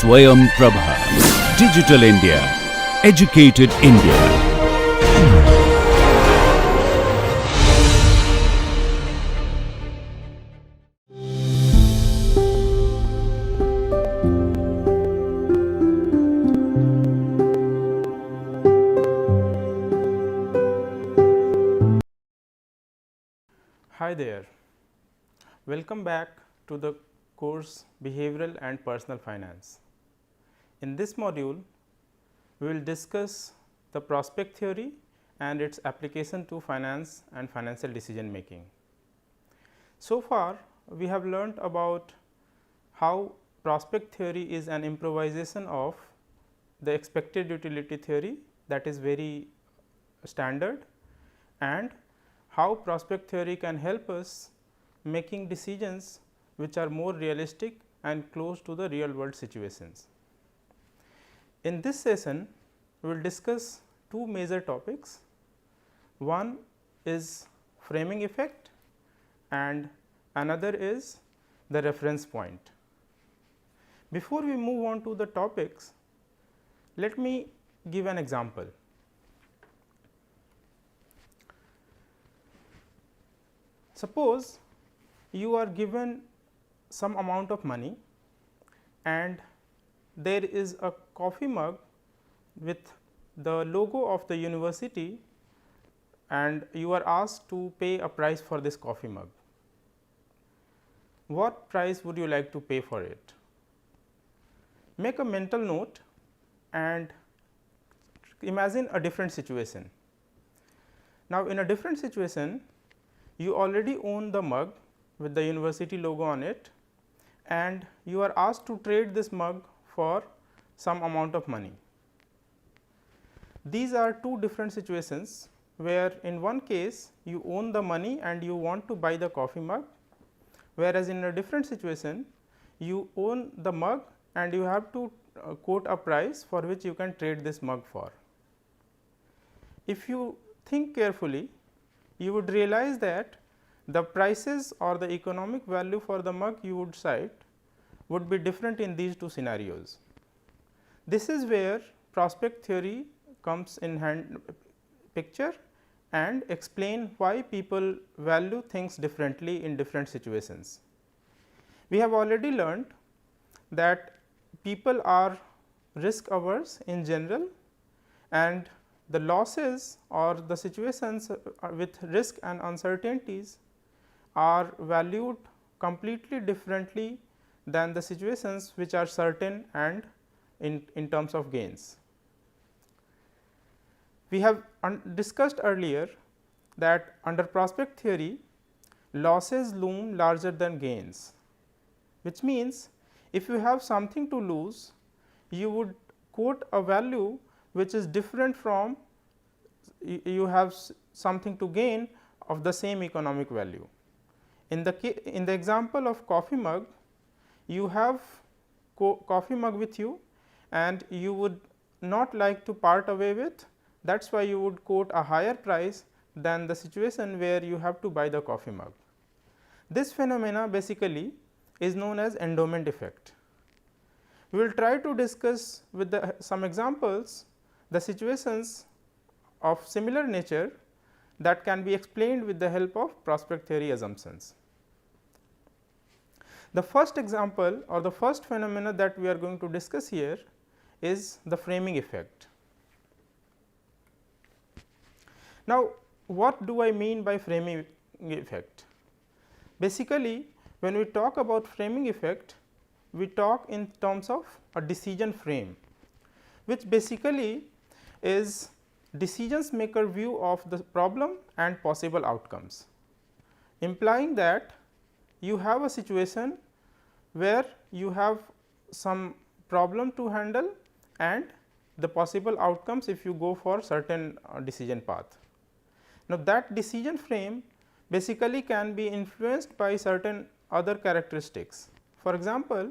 Swayam Prabha. Digital India. Educated India. Hi there, welcome back to the course Behavioral and Personal Finance. In this module, we will discuss the prospect theory and its application to finance and financial decision making. So far, we have learnt about how prospect theory is an improvisation of the expected utility theory, that is very standard, and how prospect theory can help us making decisions which are more realistic and close to the real world situations. In this session, we will discuss two major topics. One is framing effect and another is the reference point. Before we move on to the topics, let me give an example. Suppose you are given some amount of money and there is a coffee mug with the logo of the university and you are asked to pay a price for this coffee mug. What price would you like to pay for it? Make a mental note and imagine a different situation. Now, in a different situation, you already own the mug with the university logo on it and you are asked to trade this mug for some amount of money. These are two different situations where in one case you own the money and you want to buy the coffee mug, whereas in a different situation you own the mug and you have to quote a price for which you can trade this mug for. If you think carefully, you would realize that the prices or the economic value for the mug you would cite would be different in these two scenarios. This is where prospect theory comes in picture and explain why people value things differently in different situations. We have already learned that people are risk averse in general and the losses or the situations with risk and uncertainties are valued completely differently than the situations which are certain and in terms of gains. We have discussed earlier that under prospect theory, losses loom larger than gains, which means if you have something to lose, you would quote a value which is different from you have something to gain of the same economic value. In the example of coffee mug, you have coffee mug with you and you would not like to part away with, that is why you would quote a higher price than the situation where you have to buy the coffee mug. This phenomena basically is known as endowment effect. We will try to discuss with some examples the situations of similar nature that can be explained with the help of prospect theory assumptions. The first example or the first phenomena that we are going to discuss here is the framing effect. Now, what do I mean by framing effect? Basically, when we talk about framing effect, we talk in terms of a decision frame, which basically is decisions maker view of the problem and possible outcomes, implying that you have a situation where you have some problem to handle and the possible outcomes if you go for certain decision path. Now, that decision frame basically can be influenced by certain other characteristics. For example,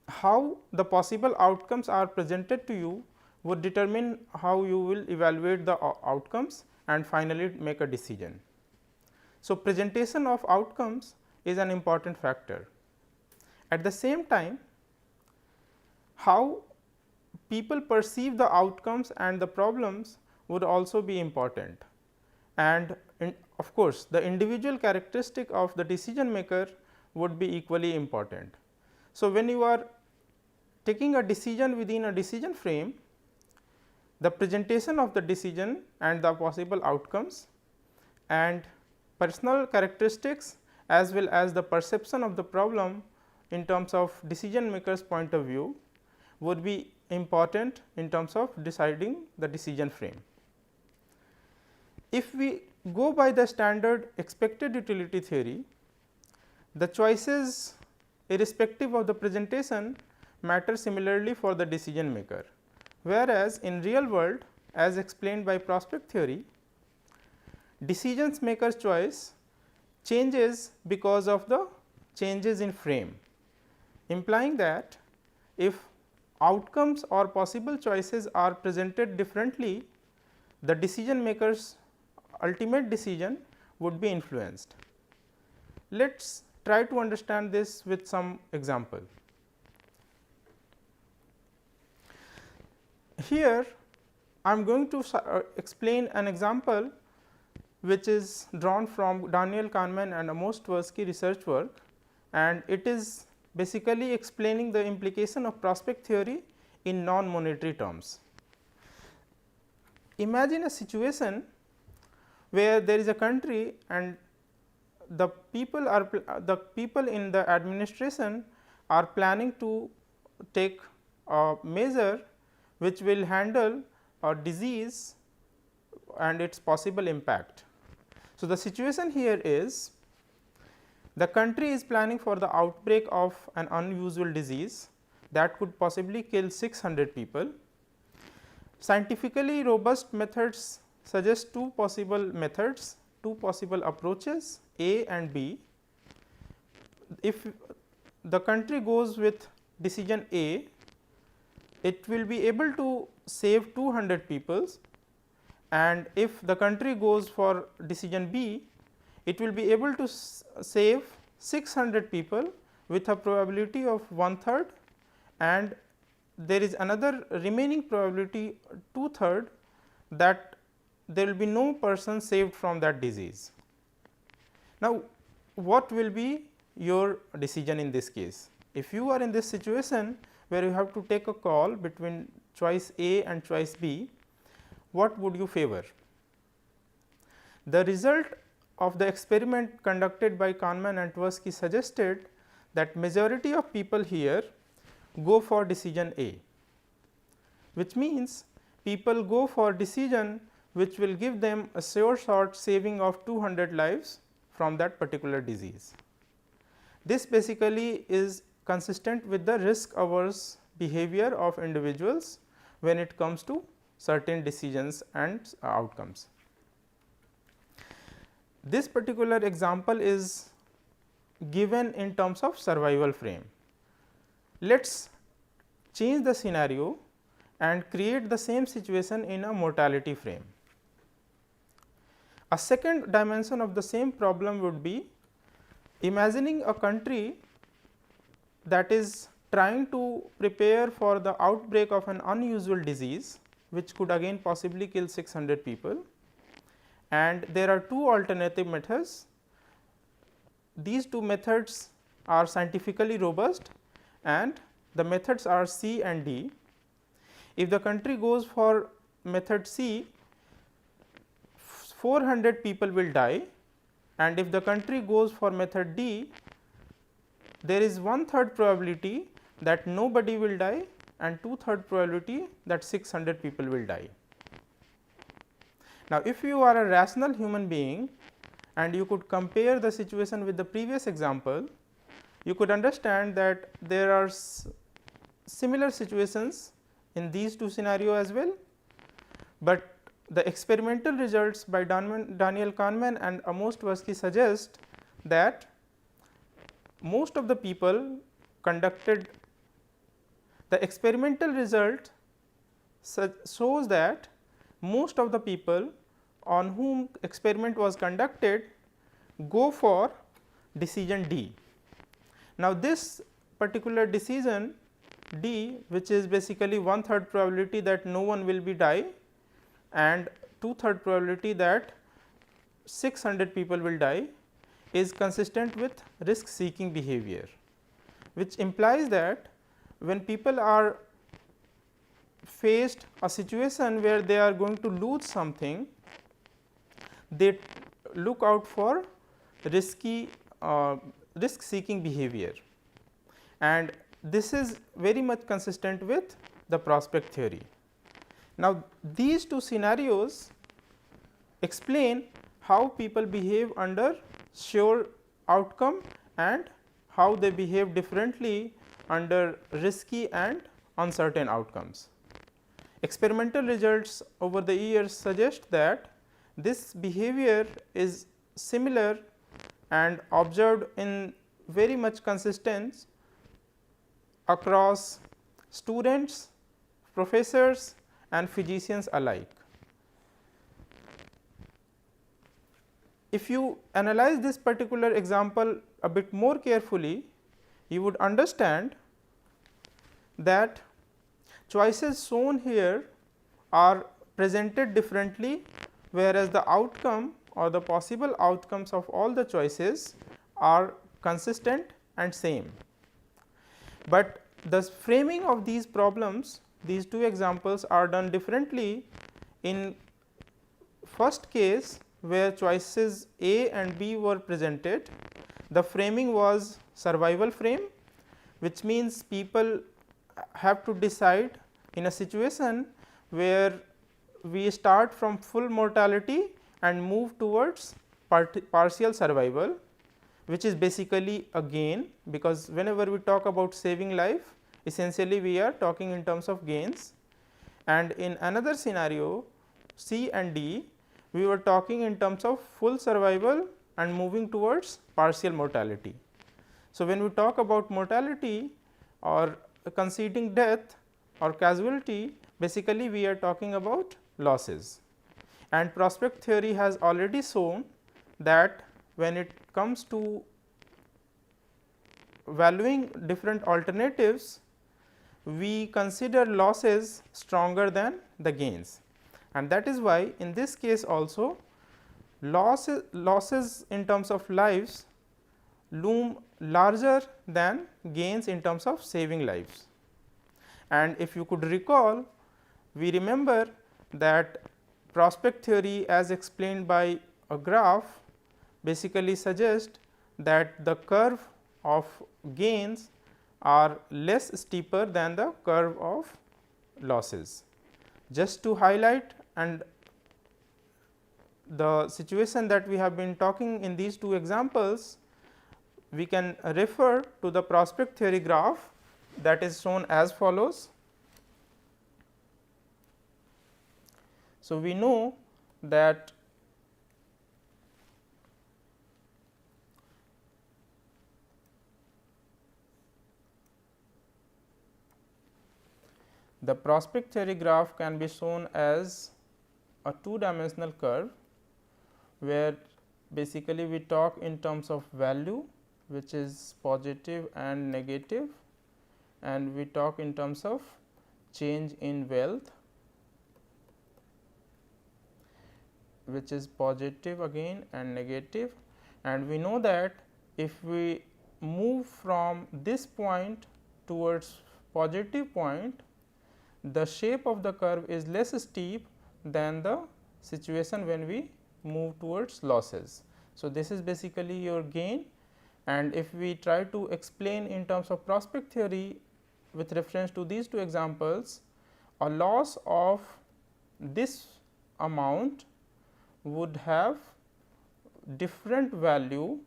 how the possible outcomes are presented to you would determine how you will evaluate the outcomes and finally make a decision. So, presentation of outcomes is an important factor. At the same time, how people perceive the outcomes and the problems would also be important, and of course, the individual characteristic of the decision maker would be equally important. So, when you are taking a decision within a decision frame, the presentation of the decision and the possible outcomes and personal characteristics as well as the perception of the problem in terms of decision makers point of view would be important in terms of deciding the decision frame. If we go by the standard expected utility theory, the choices irrespective of the presentation matter similarly for the decision maker, whereas in real world as explained by prospect theory, decision maker's choice changes because of the changes in frame, implying that if outcomes or possible choices are presented differently, the decision maker's ultimate decision would be influenced. Let us try to understand this with some example. Here I am going to explain an example which is drawn from Daniel Kahneman and Amos Tversky research work, and it is basically explaining the implication of prospect theory in non-monetary terms. Imagine a situation where there is a country and the people in the administration are planning to take a measure which will handle a disease and its possible impact. So, the situation here is the country is planning for the outbreak of an unusual disease that could possibly kill 600 people. Scientifically robust methods suggest two possible methods, two possible approaches A and B. If the country goes with decision A, it will be able to save 200 people, and if the country goes for decision B, it will be able to save 600 people with a probability of 1/3, and there is another remaining probability 2/3 that there will be no person saved from that disease. Now, what will be your decision in this case? If you are in this situation where you have to take a call between choice A and choice B, what would you favor? The result of the experiment conducted by Kahneman and Tversky suggested that majority of people here go for decision A, which means people go for decision which will give them a sure shot saving of 200 lives from that particular disease. This basically is consistent with the risk averse behavior of individuals when it comes to certain decisions and outcomes. This particular example is given in terms of survival frame. Let us change the scenario and create the same situation in a mortality frame. A second dimension of the same problem would be imagining a country that is trying to prepare for the outbreak of an unusual disease which could again possibly kill 600 people, and there are two alternative methods. These two methods are scientifically robust and the methods are C and D. If the country goes for method C, 400 people will die, and if the country goes for method D, there is 1/3 probability that nobody will die and 2/3 probability that 600 people will die. Now, if you are a rational human being and you could compare the situation with the previous example, you could understand that there are similar situations in these two scenarios as well, but the experimental results by Daniel Kahneman and Amos Tversky suggest that most of the people conducted the experimental result shows that most of the people on whom experiment was conducted go for decision D. Now, this particular decision D, which is basically 1/3 probability that no one will be die and 2/3 probability that 600 people will die, is consistent with risk seeking behavior, which implies that when people are faced a situation where they are going to lose something, they look out for risky risk seeking behavior, and this is very much consistent with the prospect theory. Now, these two scenarios explain how people behave under sure outcome and how they behave differently under risky and uncertain outcomes. Experimental results over the years suggest that this behavior is similar and observed in very much consistent across students, professors and physicians alike. If you analyze this particular example a bit more carefully, you would understand that choices shown here are presented differently, whereas the outcome or the possible outcomes of all the choices are consistent and same. But the framing of these problems, these two examples are done differently. In first case, where choices A and B were presented, the framing was survival frame, which means people have to decide in a situation where we start from full mortality and move towards partial survival, which is basically a gain, because whenever we talk about saving life, essentially we are talking in terms of gains. And in another scenario, C and D, we were talking in terms of full survival and moving towards partial mortality. So, when we talk about mortality or conceding death or casualty, basically we are talking about losses. And prospect theory has already shown that when it comes to valuing different alternatives, we consider losses stronger than the gains, and that is why in this case also losses in terms of lives loom larger than gains in terms of saving lives. And if you could recall, we remember that prospect theory as explained by a graph basically suggests that the curve of gains are less steeper than the curve of losses. Just to highlight and the situation that we have been talking in these two examples, we can refer to the prospect theory graph that is shown as follows. So, we know that the prospect theory graph can be shown as a two-dimensional curve, where basically we talk in terms of value, which is positive and negative, and we talk in terms of change in wealth, which is positive again and negative. And we know that if we move from this point towards positive point, the shape of the curve is less steep than the situation when we move towards losses. So, this is basically your gain, and if we try to explain in terms of prospect theory with reference to these two examples, a loss of this amount would have different value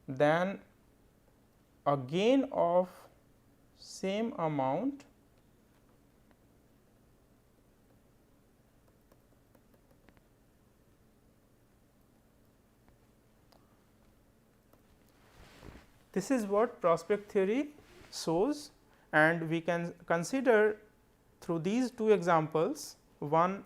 than a gain of same amount This is what prospect theory shows, and we can consider through these two examples, one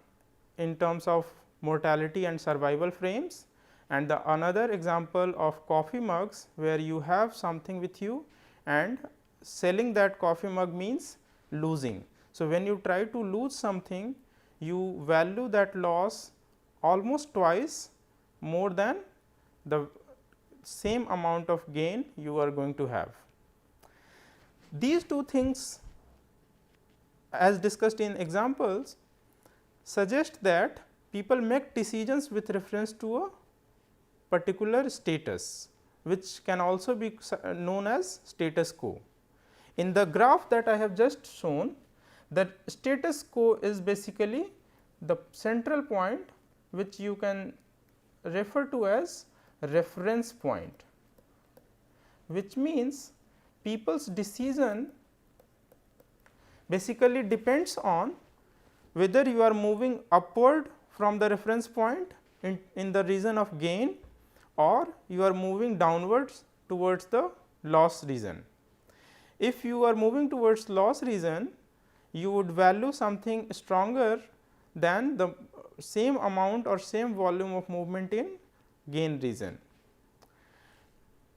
in terms of mortality and survival frames, and the another example of coffee mugs, where you have something with you and selling that coffee mug means losing. So, when you try to lose something, you value that loss almost twice more than the same amount of gain you are going to have. These two things, as discussed in examples, suggest that people make decisions with reference to a particular status, which can also be known as status quo. In the graph that I have just shown, the status quo is basically the central point, which you can refer to as reference point, which means people's decision basically depends on whether you are moving upward from the reference point in the region of gain, or you are moving downwards towards the loss region. If you are moving towards loss region, you would value something stronger than the same amount or same volume of movement in gain region.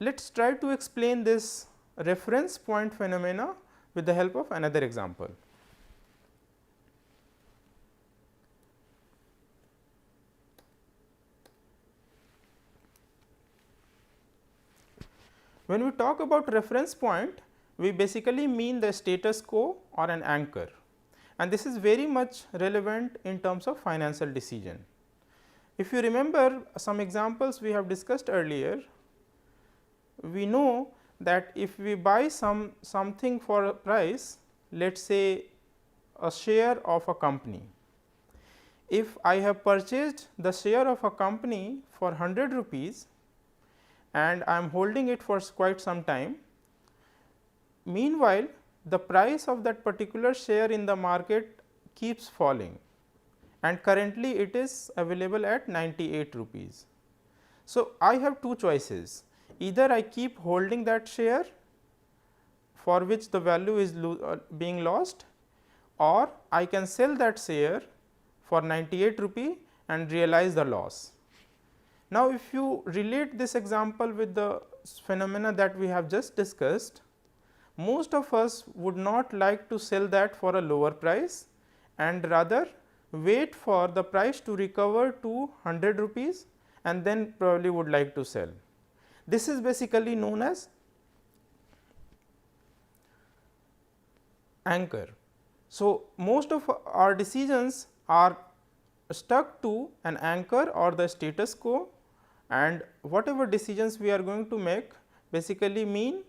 Let us try to explain this reference point phenomena with the help of another example. When we talk about reference point, we basically mean the status quo or an anchor, and this is very much relevant in terms of financial decision. If you remember some examples we have discussed earlier, we know that if we buy something for a price, let us say a share of a company. If I have purchased the share of a company for 100 rupees and I am holding it for quite some time, meanwhile, the price of that particular share in the market keeps falling, and currently it is available at 98 rupees. So, I have two choices: either I keep holding that share for which the value is being lost, or I can sell that share for 98 rupee and realize the loss. Now, if you relate this example with the phenomena that we have just discussed, most of us would not like to sell that for a lower price and rather wait for the price to recover to 100 rupees and then probably would like to sell. This is basically known as anchor. So, most of our decisions are stuck to an anchor or the status quo, and whatever decisions we are going to make basically mean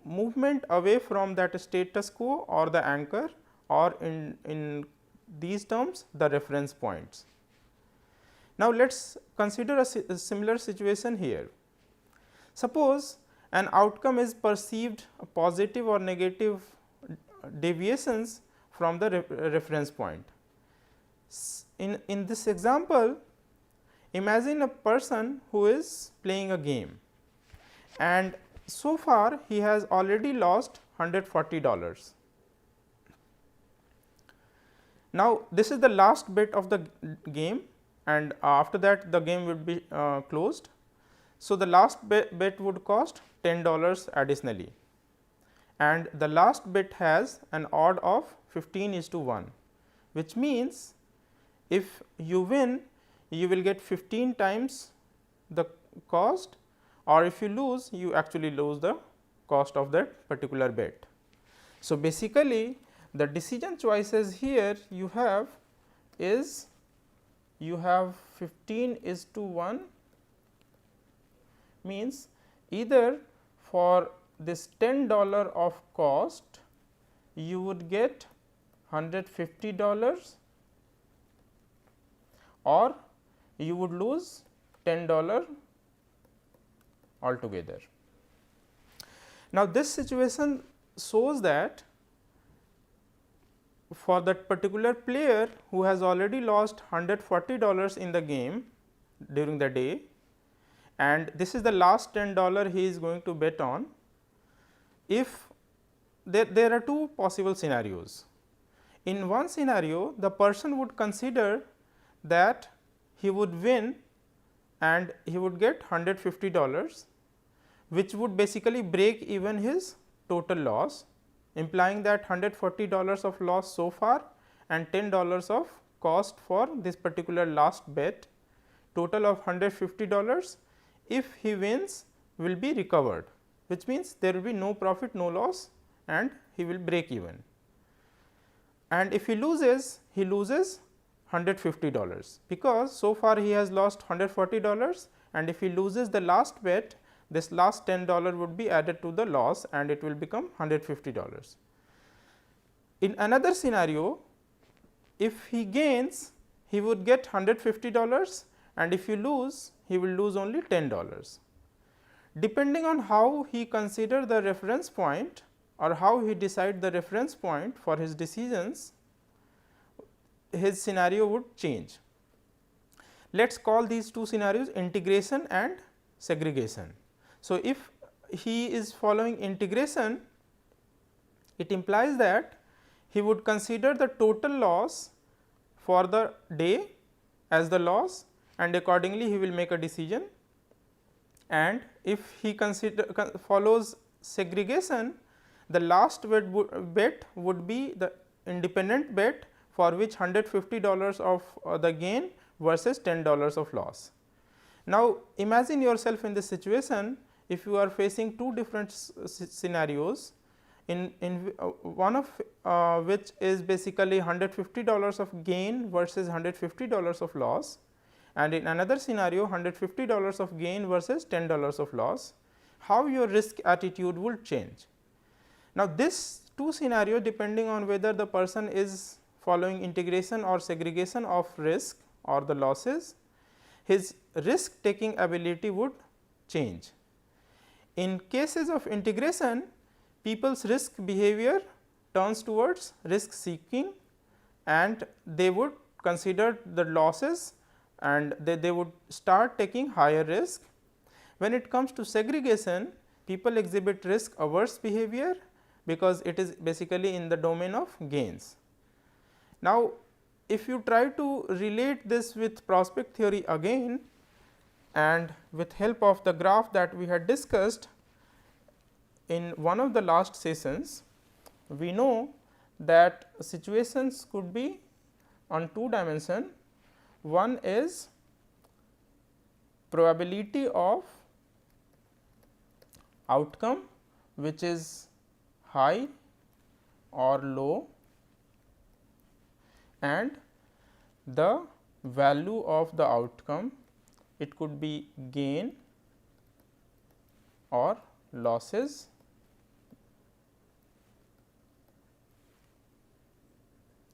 movement away from that status quo or the anchor, or in these terms the reference points. Now, let us consider a similar situation here. Suppose an outcome is perceived positive or negative deviations from the reference point. In this example, imagine a person who is playing a game, and so far he has already lost $140. Now, this is the last bet of the game, and after that the game would be closed. So, the last bet would cost $10 additionally, and the last bet has an odd of 15:1, which means if you win, you will get 15 times the cost, or if you lose, you actually lose the cost of that particular bet. So, basically the decision choices here you have is, you have 15:1, means either for this $10 of cost you would get $150 or you would lose $10 altogether. Now, this situation shows that for that particular player who has already lost $140 in the game during the day, and this is the last $10 he is going to bet on. If there are two possible scenarios. In one scenario, the person would consider that he would win and he would get $150, which would basically break even his total loss, implying that $140 of loss so far and $10 of cost for this particular last bet, total of $150. If he wins, will be recovered, which means there will be no profit, no loss, and he will break even. And if he loses $150, because so far he has lost $140, and if he loses the last bet, this last $10 would be added to the loss and it will become $150. In another scenario, if he gains, he would get $150, and if you lose, he will lose only $10. Depending on how he consider the reference point or how he decide the reference point for his decisions, his scenario would change. Let us call these two scenarios integration and segregation. So, if he is following integration, it implies that he would consider the total loss for the day as the loss, and accordingly he will make a decision. And if he follows segregation, the last bet would be the independent bet for which $150 of the gain versus $10 of loss. Now, imagine yourself in this situation. If you are facing two different scenarios, in one of which is basically $150 of gain versus $150 of loss, and in another scenario $150 of gain versus $10 of loss, how your risk attitude would change. Now, this two scenario, depending on whether the person is following integration or segregation of risk or the losses, his risk taking ability would change. In cases of integration, people's risk behavior turns towards risk seeking, and they would consider the losses and they would start taking higher risk. When it comes to segregation, people exhibit risk averse behavior, because it is basically in the domain of gains. Now, if you try to relate this with prospect theory again, and with help of the graph that we had discussed in one of the last sessions, we know that situations could be on two dimension. One is probability of outcome, which is high or low, and the value of the outcome, it could be gain or losses.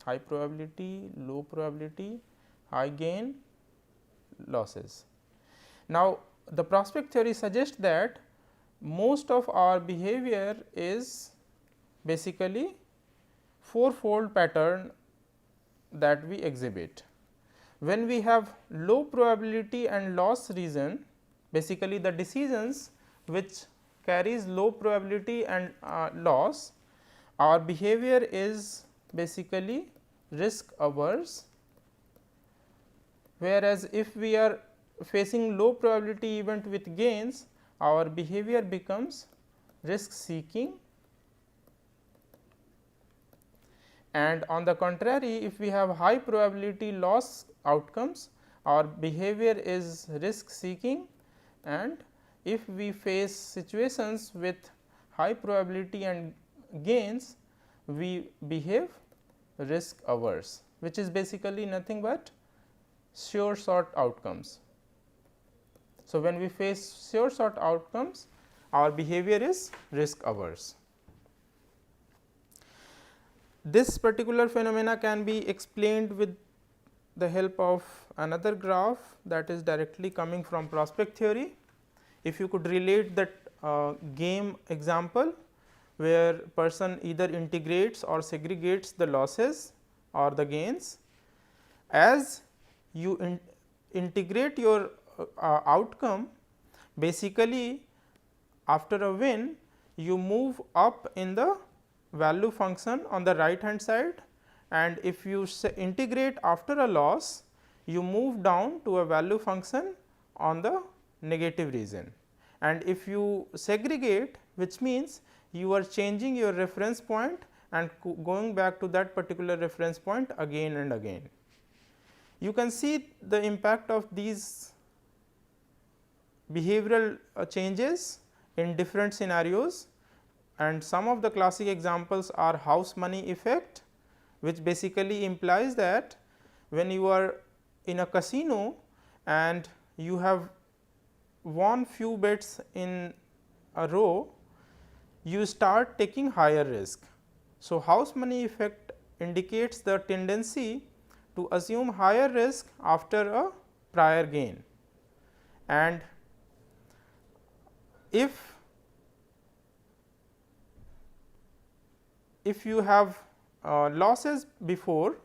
High probability, low probability, high gain, losses. Now, the prospect theory suggests that most of our behavior is basically fourfold pattern that we exhibit. When we have low probability and loss region, basically the decisions which carries low probability and loss, our behavior is basically risk averse, whereas if we are facing low probability event with gains, our behavior becomes risk seeking. And on the contrary, if we have high probability loss outcomes, our behavior is risk seeking, and if we face situations with high probability and gains, we behave risk averse, which is basically nothing but sure shot outcomes. So, when we face sure shot outcomes, our behavior is risk averse. This particular phenomena can be explained with the help of another graph that is directly coming from prospect theory. If you could relate that game example, where person either integrates or segregates the losses or the gains. As you integrate your outcome, basically after a win you move up in the value function on the right hand side, and if you integrate after a loss, you move down to a value function on the negative region. and if you segregate, which means you are changing your reference point and going back to that particular reference point again and again. You can see the impact of these behavioral changes in different scenarios, and some of the classic examples are house money effect, which basically implies that when you are in a casino and you have won few bets in a row, you start taking higher risk. So, house money effect indicates the tendency to assume higher risk after a prior gain, and if you have losses before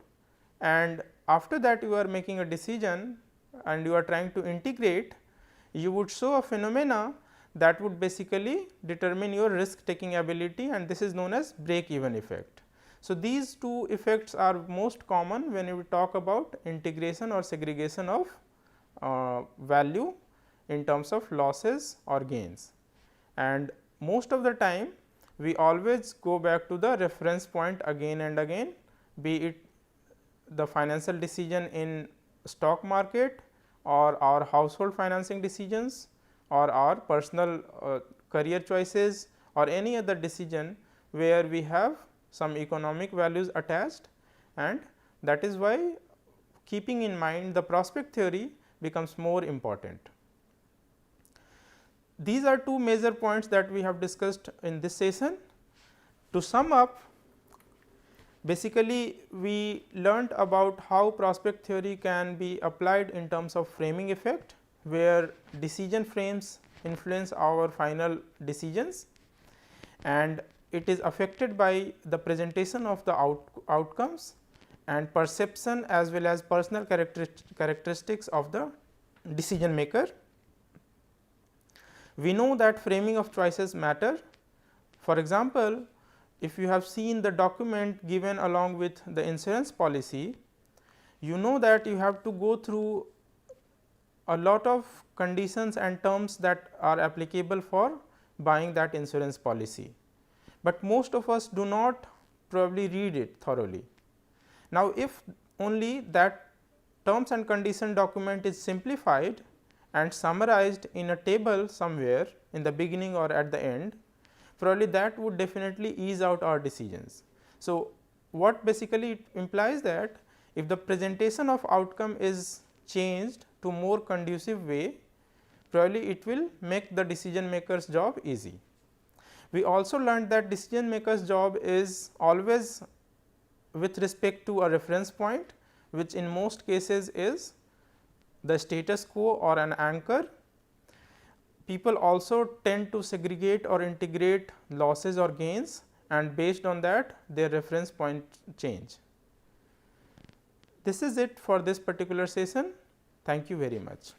and after that you are making a decision and you are trying to integrate, you would show a phenomena that would basically determine your risk taking ability, and this is known as break even effect. So, these two effects are most common when we talk about integration or segregation of value in terms of losses or gains, and most of the time we always go back to the reference point again and again, be it the financial decision in stock market or our household financing decisions or our personal career choices or any other decision where we have some economic values attached, and that is why keeping in mind the prospect theory becomes more important. These are two major points that we have discussed in this session. To sum up, basically we learnt about how prospect theory can be applied in terms of framing effect, where decision frames influence our final decisions, and it is affected by the presentation of the outcomes and perception as well as personal characteristics of the decision maker. We know that framing of choices matter. For example, if you have seen the document given along with the insurance policy, you know that you have to go through a lot of conditions and terms that are applicable for buying that insurance policy, but most of us do not probably read it thoroughly. Now, if only that terms and condition document is simplified and summarized in a table somewhere in the beginning or at the end, probably that would definitely ease out our decisions. So, what basically it implies that if the presentation of outcome is changed to more conducive way, probably it will make the decision maker's job easy. We also learned that decision maker's job is always with respect to a reference point, which in most cases is the status quo or an anchor. People also tend to segregate or integrate losses or gains, and based on that their reference point change. This is it for this particular session. Thank you very much.